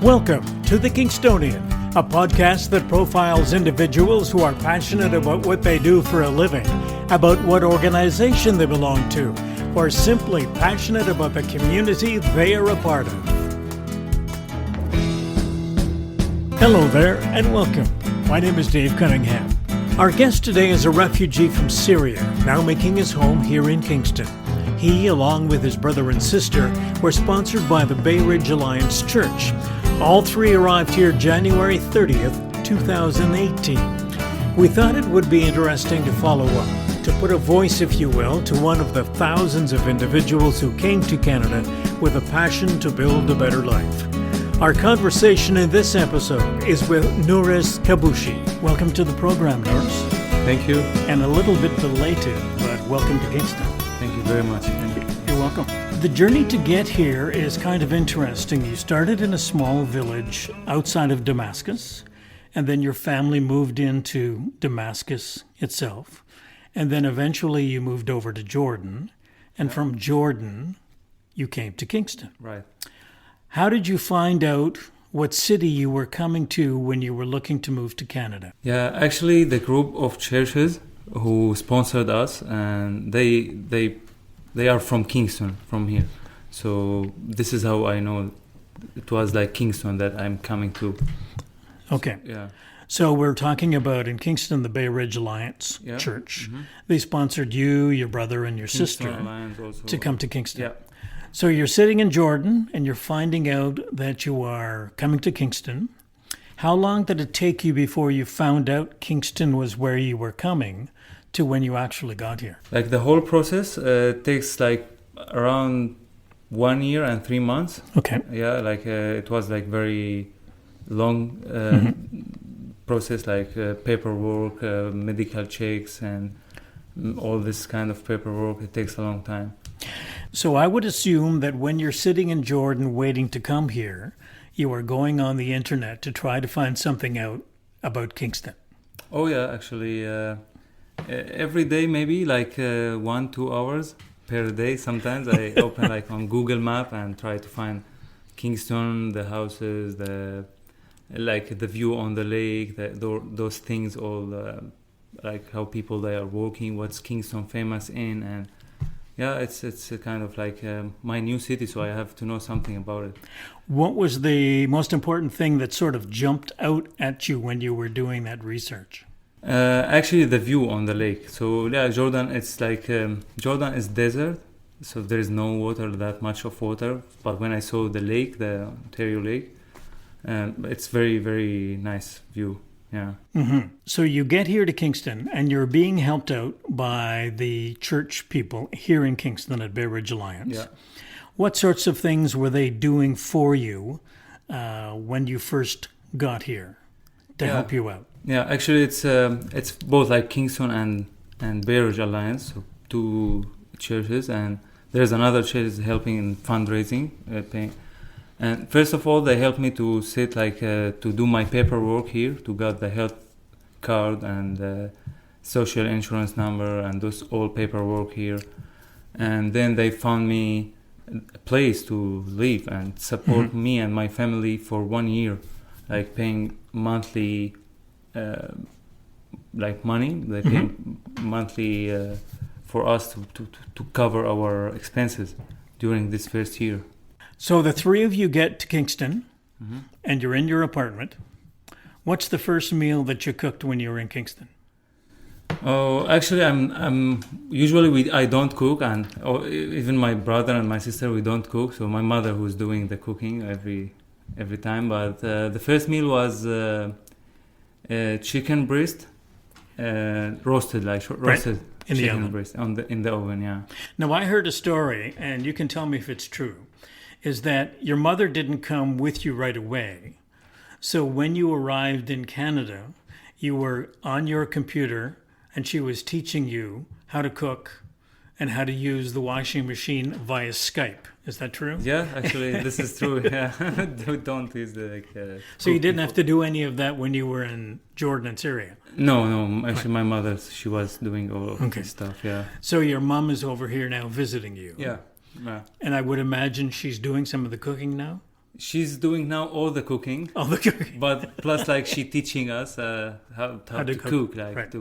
Welcome to The Kingstonian, a podcast that profiles individuals who are passionate about what they do for a living, about what organization they belong to, or simply passionate about the community they are a part of. Hello there, and welcome. My name is Dave Cunningham. Our guest today is a refugee from Syria, now making his home here in Kingston. He, along with his brother and sister, were sponsored by the Bay Ridge Alliance Church. All three arrived here January 30th, 2018. We thought it would be interesting to follow up, to put a voice, if you will, to one of the thousands of individuals who came to Canada with a passion to build a better life. Our conversation in this episode is with Nouras Kabouch. Welcome to the program, Nouras. Thank you. And a little bit belated, but welcome to Kingston. Thank you very much. Thank you. You're welcome. The journey to get here is kind of interesting. You started in a small village outside of Damascus, and then your family moved into Damascus itself. And then eventually you moved over to Jordan, and from Jordan you came to Kingston. Right. How did you find out what city you were coming to when you were looking to move to Canada? Yeah, actually the group of churches who sponsored us, and they are from Kingston, from here. So this is how I know it was like Kingston that I'm coming to. Okay. Yeah. So we're talking about in Kingston, the Bay Ridge Alliance Church. Mm-hmm. They sponsored you, your brother, and your sister to come to Kingston. Yeah. So you're sitting in Jordan and you're finding out that you are coming to Kingston. How long did it take you before you found out Kingston was where you were coming to when you actually got here? Like the whole process takes like around 1 year and 3 months. Okay. Yeah, like it was like very long process, like paperwork, medical checks, and all this kind of paperwork. It takes a long time. So I would assume that when you're sitting in Jordan waiting to come here, you are going on the internet to try to find something out about Kingston. Oh yeah, actually every day maybe like 1-2 hours per day. Sometimes I open like on Google Map and try to find Kingston, the houses, the view on the lake, those things, all like how people they are working, what's Kingston famous in, and yeah, it's a kind of like my new city, so I have to know something about it. What was the most important thing that sort of jumped out at you when you were doing that research? Actually, the view on the lake. So yeah, Jordan, it's like Jordan is desert, so there is no water, that much of water. But when I saw the lake, the Ontario Lake, it's very, very nice view. Yeah. Mm-hmm. So you get here to Kingston and you're being helped out by the church people here in Kingston at Bay Ridge Alliance. Yeah. What sorts of things were they doing for you when you first got here to help you out? Yeah, actually it's both like Kingston and Bay Ridge Alliance, so two churches, and there's another church helping in fundraising, paying. And first of all, they helped me to sit to do my paperwork here, to get the health card and social insurance number and those all paperwork here. And then they found me a place to live and support me and my family for 1 year, like paying monthly, money. They pay monthly for us to cover our expenses during this first year. So the three of you get to Kingston, and you're in your apartment. What's the first meal that you cooked when you were in Kingston? Oh, actually, I don't cook, and even my brother and my sister, we don't cook. So my mother, who's doing the cooking every time. But the first meal was chicken breast, roasted in the oven. Breast in the oven. Yeah. Now I heard a story, and you can tell me if it's true, is that your mother didn't come with you right away. So when you arrived in Canada, you were on your computer and she was teaching you how to cook and how to use the washing machine via Skype. Is that true? Yeah, actually, this is true. Yeah, don't use So you didn't have to do any of that when you were in Jordan and Syria? No. Actually, my mother, she was doing all of this stuff. Yeah. So your mom is over here now visiting you. Yeah. And I would imagine she's doing some of the cooking now? She's doing now all the cooking. Oh, the cooking. But plus, like, she teaching us how to cook, like right.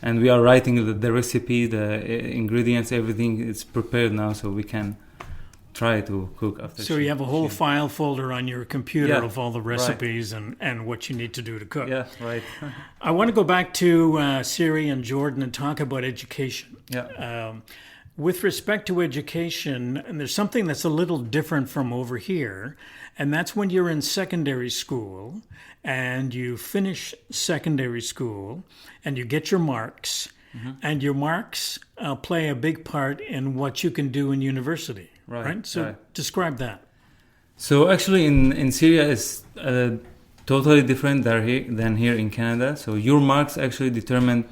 and we are writing the recipe, the ingredients, everything is prepared now, so we can try to cook after. So you have a whole file folder on your computer of all the recipes right. and what you need to do to cook. Yeah, right. I want to go back to Syria and Jordan and talk about education. Yeah. With respect to education, and there's something that's a little different from over here, and that's when you're in secondary school and you finish secondary school and you get your marks, and your marks play a big part in what you can do in university. Right? So describe that. So actually in Syria it's totally different than here in Canada. So your marks actually determine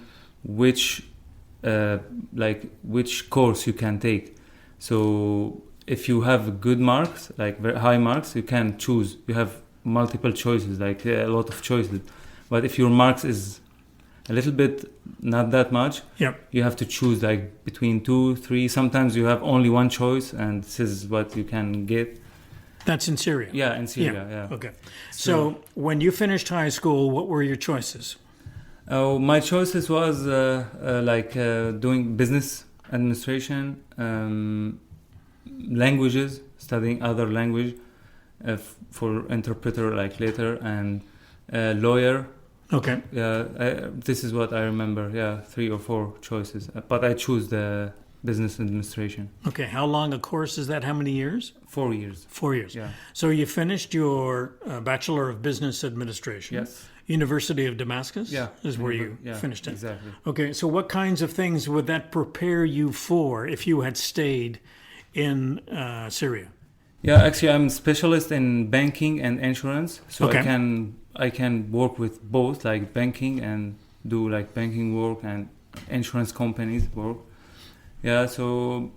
which course you can take. So if you have good marks, like very high marks, you can choose. You have multiple choices, like a lot of choices. But if your marks is a little bit not that much, you have to choose like between 2, 3. Sometimes you have only one choice, and this is what you can get. That's in Syria? Yeah, in Syria, yeah. Okay. So when you finished high school, what were your choices? Oh, my choices was doing business administration, languages, studying other language for interpreter like later, and lawyer. Okay. This is what I remember. 3 or 4 choices, but I choose the business administration. Okay. How long a course is that? How many years? 4 years. 4 years. Yeah. So you finished your Bachelor of Business Administration. Yes. University of Damascus. Yeah. Is where you finished it. Exactly. Okay. So what kinds of things would that prepare you for if you had stayed in Syria? Yeah. Actually, I'm a specialist in banking and insurance, so I can work with both, like banking, and do like banking work and insurance companies work. Yeah, so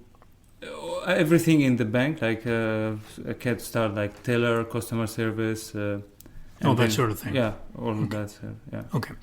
everything in the bank, like I can start like teller, customer service. That sort of thing. Yeah, all of that. Okay.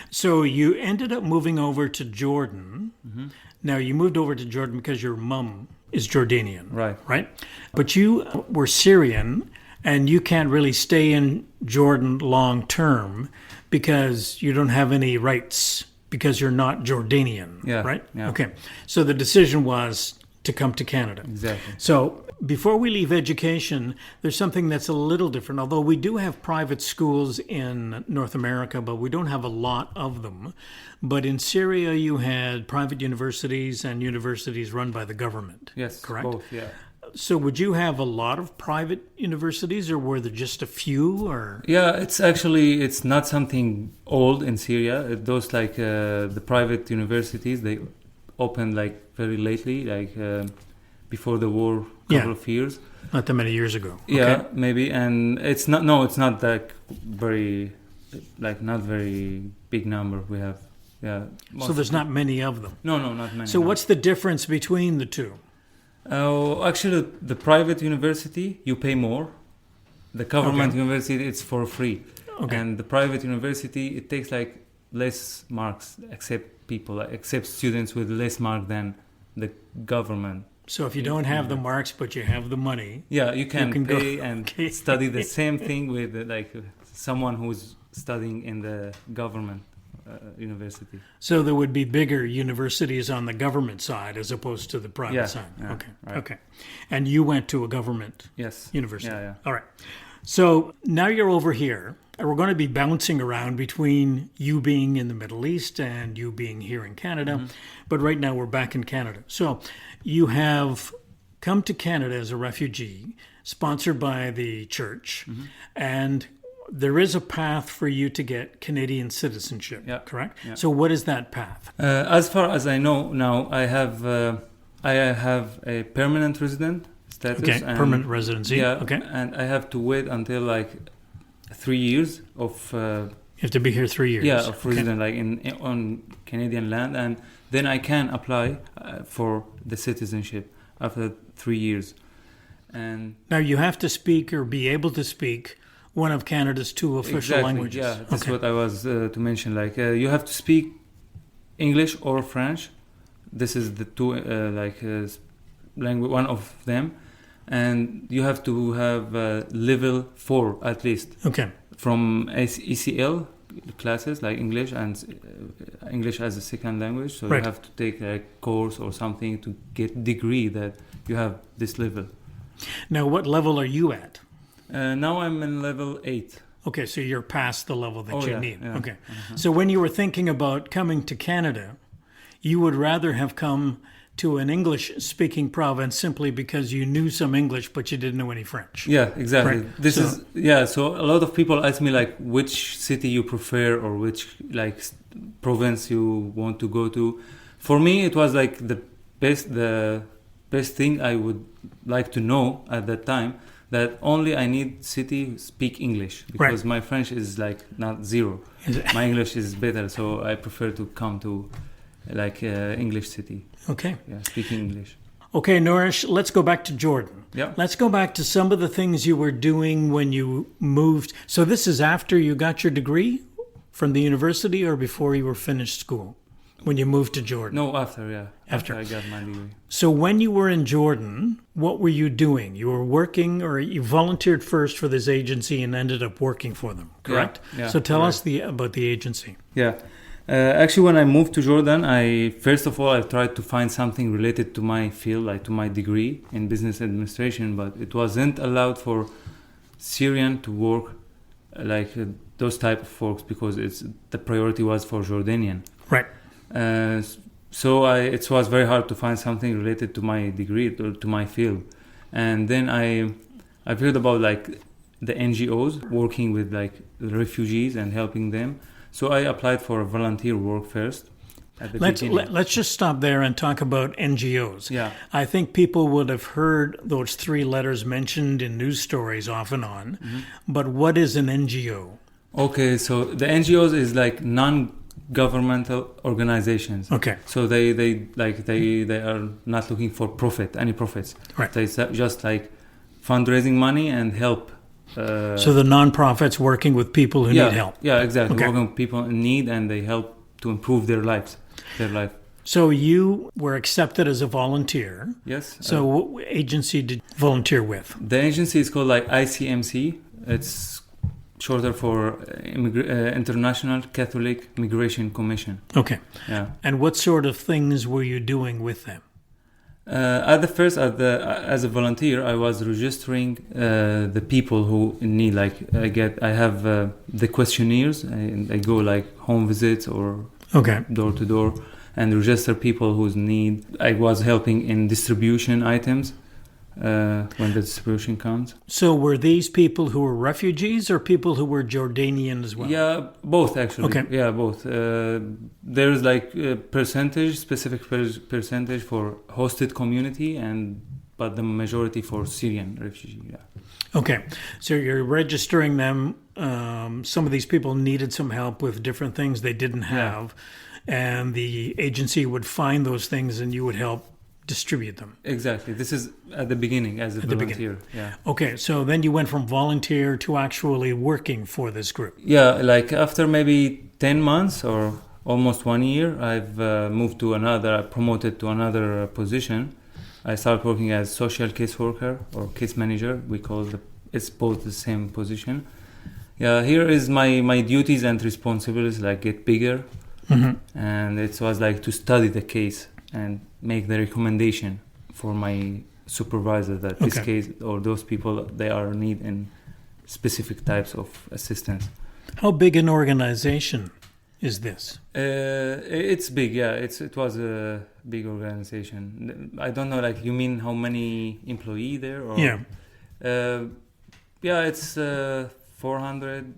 So you ended up moving over to Jordan. Mm-hmm. Now, you moved over to Jordan because your mom is Jordanian. Right. But you were Syrian, and you can't really stay in Jordan long term because you don't have any rights because you're not Jordanian, right? Yeah. Okay. So the decision was to come to Canada. Exactly. So before we leave education, there's something that's a little different. Although we do have private schools in North America, but we don't have a lot of them. But in Syria, you had private universities and universities run by the government. Yes, correct? Both, yeah. So would you have a lot of private universities, or were there just a few? Or it's not something old in Syria. Those like the private universities, they opened like very lately, like before the war, couple of years. Not that many years ago. Yeah, maybe, and it's not that very, like not very big number we have. Yeah. So there's not many of them. No, not many. So what's the difference between the two? Actually, the private university, you pay more. The government university, it's for free. Okay. And the private university, it takes like less marks, except students with less mark than the government. So if you don't have the marks, but you have the money. Yeah, you can pay and study the same thing with someone who's studying in the government university. So there would be bigger universities on the government side as opposed to the private side. Yeah, okay. Right. Okay. And you went to a government university. Yeah. All right. So now you're over here, and we're going to be bouncing around between you being in the Middle East and you being here in Canada. Mm-hmm. But right now we're back in Canada. So you have come to Canada as a refugee, sponsored by the church, and there is a path for you to get Canadian citizenship, correct? Yeah. So what is that path? As far as I know now, I have a permanent resident status. Okay, permanent residency. Yeah, okay. And I have to wait until like 3 years of... you have to be here 3 years. Yeah, of resident, like on Canadian land. And then I can apply for the citizenship after 3 years. And now you have to speak or be able to speak one of Canada's 2 official languages. Yeah, that's what I was to mention. Like you have to speak English or French. This is the 2 language, one of them. and you have to have level 4 at least. Okay. From ECL classes like English and English as a second language. So Right. you have to take a course or something to get degree that you have this level. Now, what level are you at? Now I'm in level 8. Okay, so you're past the level that you need. Yeah. Okay. So when you were thinking about coming to Canada, you would rather have come to an English-speaking province simply because you knew some English, but you didn't know any French. Yeah, exactly. Right. So a lot of people ask me like which city you prefer or which like province you want to go to. For me, it was like the best thing I would like to know at that time, that only I need city speak English, because my French is like not zero. My English is better, so I prefer to come to like English city. Okay. Yeah, speaking English. Okay, Nouras, let's go back to Jordan. Yeah. Let's go back to some of the things you were doing when you moved. So this is after you got your degree from the university or before you were finished school? When you moved to Jordan? No, after, yeah. After I got my degree. So when you were in Jordan, what were you doing? You were working, or you volunteered first for this agency and ended up working for them, correct? Yeah, so tell us about the agency. Yeah. Actually, when I moved to Jordan, I tried to find something related to my field, like to my degree in business administration, but it wasn't allowed for Syrian to work like those type of works, because the priority was for Jordanian. Right. So it was very hard to find something related to my degree, to my field. And then I've heard about like the NGOs working with like refugees and helping them. So I applied for volunteer work first. Let's just stop there and talk about NGOs. Yeah. I think people would have heard those 3 letters mentioned in news stories off and on. Mm-hmm. But what is an NGO? Okay, so the NGOs is like non-governmental organizations. Okay. So they are not looking for any profits. Right. They just like fundraising money and help. So the non-profits working with people who need help. Yeah, exactly. Okay. Working with people in need, and they help to improve their life. So you were accepted as a volunteer. Yes. So what agency did you volunteer with? The agency is called like ICMC. It's shorter for International Catholic Migration Commission. Okay. Yeah. And what sort of things were you doing with them? As a volunteer, I was registering the people who need. Like I have the questionnaires, and I go like home visits or door to door, and register people who's need. I was helping in distribution items when the distribution comes. So were these people who were refugees or people who were Jordanian as well? Yeah, both actually. Okay. Yeah, both. There's like a specific percentage for hosted community, but the majority for Syrian refugee. Yeah. Okay, so you're registering them. Some of these people needed some help with different things they didn't have, and the agency would find those things, and you would help distribute them. Exactly. This is at the beginning as a volunteer. Yeah. Okay, so then you went from volunteer to actually working for this group. Yeah, like after maybe 10 months or almost 1 year, I've promoted to another position. I started working as social case worker or case manager. It's both the same position. Yeah, here is my duties and responsibilities like get bigger. Mm-hmm. And it was like to study the case and make the recommendation for my supervisor that this case or those people, they are need in specific types of assistance. How big an organization is this? It's big, yeah. It was a big organization. I don't know, like you mean how many employees there? Or, yeah. It's 400,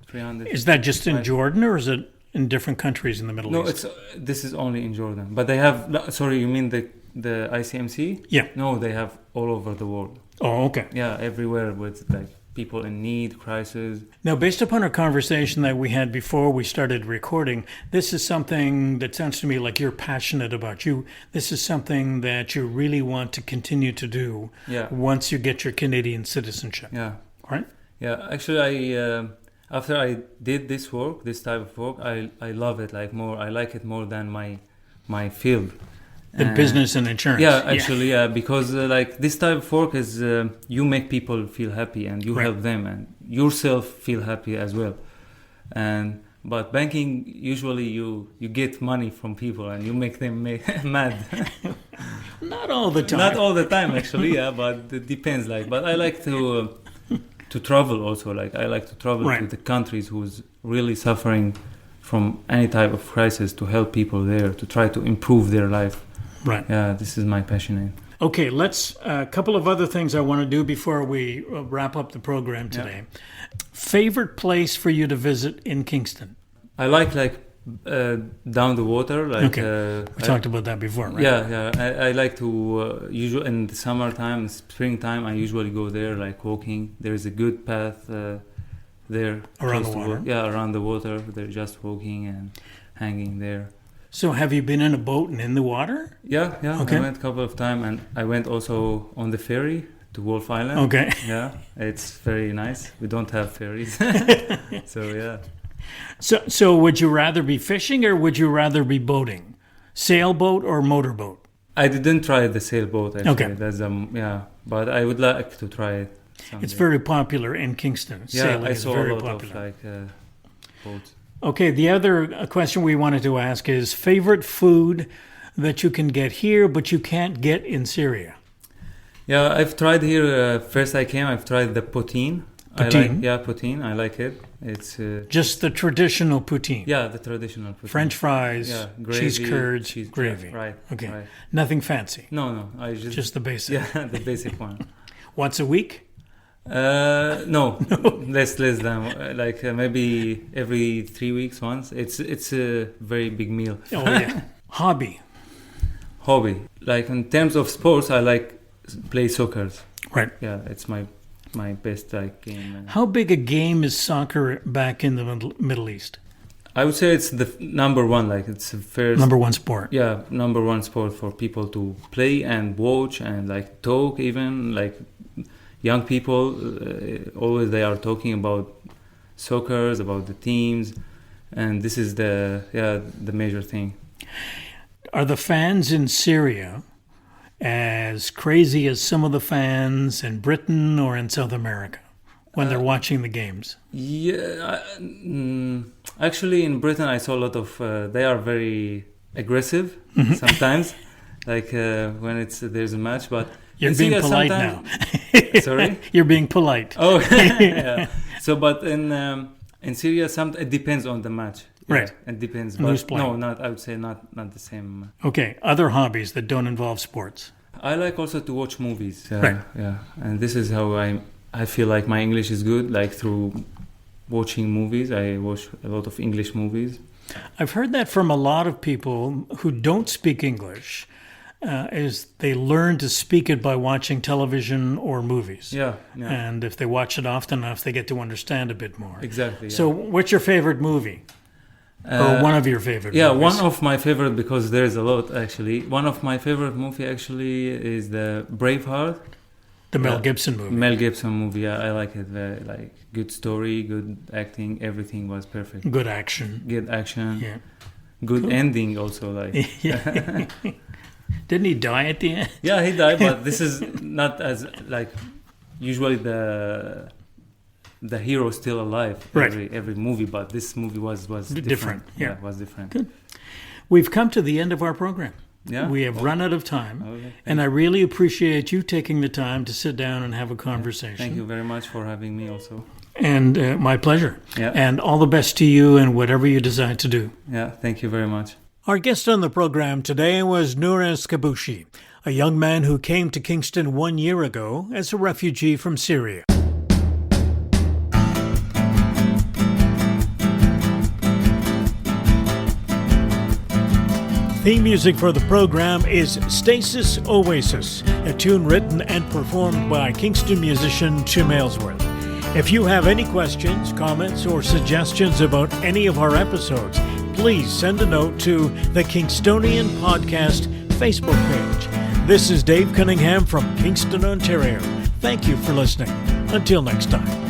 300. Is that just in Jordan, or is it in different countries in the Middle East? No, this is only in Jordan. But they have, sorry, you mean the ICMC? Yeah. No, they have all over the world. Oh, okay. Yeah, everywhere with like people in need, crisis. Now, based upon our conversation that we had before we started recording, this is something that sounds to me like you're passionate about. This is something that you really want to continue to do once you get your Canadian citizenship. Yeah. Right? Yeah, actually, after I did this type of work, I love it like more. I like it more than my field. The business and insurance. Yeah, actually, because like this type of work is you make people feel happy and you help them and yourself feel happy as well. But banking, usually you get money from people and you make them mad. Not all the time. Not all the time, actually, but it depends. But I like to travel also. Like I like to travel to the countries who's really suffering from any type of crisis to help people there, to try to improve their life. Right. Yeah, this is my passion. Okay, let's a couple of other things I want to do before we wrap up the program today. Yeah. Favorite place for you to visit in Kingston? I like down the water. We talked about that before, right? Yeah. I like to usually in the summertime, springtime. I usually go there, like walking. There is a good path there around the water. Around the water. They're just walking and hanging there. So have you been in a boat and in the water? Yeah. Okay. I went a couple of times, and I went also on the ferry to Wolf Island. Okay. Yeah, it's very nice. We don't have ferries, so yeah. So would you rather be fishing or would you rather be boating? Sailboat or motorboat? I didn't try the sailboat actually. Okay. That's but I would like to try it someday. It's very popular in Kingston. Yeah, Sailing I saw is very a lot popular. of boats. Okay, the other question we wanted to ask is favorite food that you can get here but you can't get in Syria? Yeah, I've tried here. First I've tried the poutine. Poutine? Poutine. I like it. It's just the traditional poutine. Yeah, the traditional poutine. French fries, gravy, cheese curds, gravy. Right. Okay. Right. Nothing fancy. No. I just the basic. Yeah, the basic one. Once a week? No. less than maybe every 3 weeks once. It's a very big meal. Oh yeah. Hobby. Like in terms of sports, I like play soccer. Right. Yeah, it's my best game. How big a game is soccer back in the Middle East? I would say it's the number one. Like it's the first number one sport. Yeah, number one sport for people to play and watch and like talk. Even like young people, always they are talking about soccer, about the teams, and this is the major thing. Are the fans in Syria as crazy as some of the fans in Britain or in South America when they're watching the games? Yeah, actually in Britain I saw a lot of, they are very aggressive sometimes, like when there's a match, but... You're being polite now. Sorry? You're being polite. Oh, yeah. So, but in Syria, it depends on the match. Right. It depends. And who's playing? No, I would say not the same. Okay. Other hobbies that don't involve sports? I like also to watch movies. Right. Yeah. And this is how I feel like my English is good, like through watching movies. I watch a lot of English movies. I've heard that from a lot of people who don't speak English, is they learn to speak it by watching television or movies. Yeah. And if they watch it often enough, they get to understand a bit more. Exactly. Yeah. So what's your favorite movie? Or one of your favorite movies? Yeah, one of my favorite, because there's a lot actually. One of my favorite movie actually is the Braveheart. The Mel Gibson movie. Mel Gibson movie, yeah, I like it. Very, like, good story, good acting, everything was perfect. Good action. Yeah. Good ending also, like. Yeah. Didn't he die at the end? Yeah, he died, but this is not as, like, usually the hero is still alive every movie, but this movie was different. Yeah, it was different. Good. We've come to the end of our program. Yeah. We have run out of time, okay. And I really appreciate you taking the time to sit down and have a conversation. Thank you very much for having me also. And my pleasure. Yeah. And all the best to you and whatever you decide to do. Yeah, thank you very much. Our guest on the program today was Nouras Kabouch, a young man who came to Kingston 1 year ago as a refugee from Syria. Theme music for the program is Stasis Oasis, a tune written and performed by Kingston musician Tim Aylesworth. If you have any questions, comments, or suggestions about any of our episodes, please send a note to the Kingstonian Podcast Facebook page. This is Dave Cunningham from Kingston, Ontario. Thank you for listening. Until next time.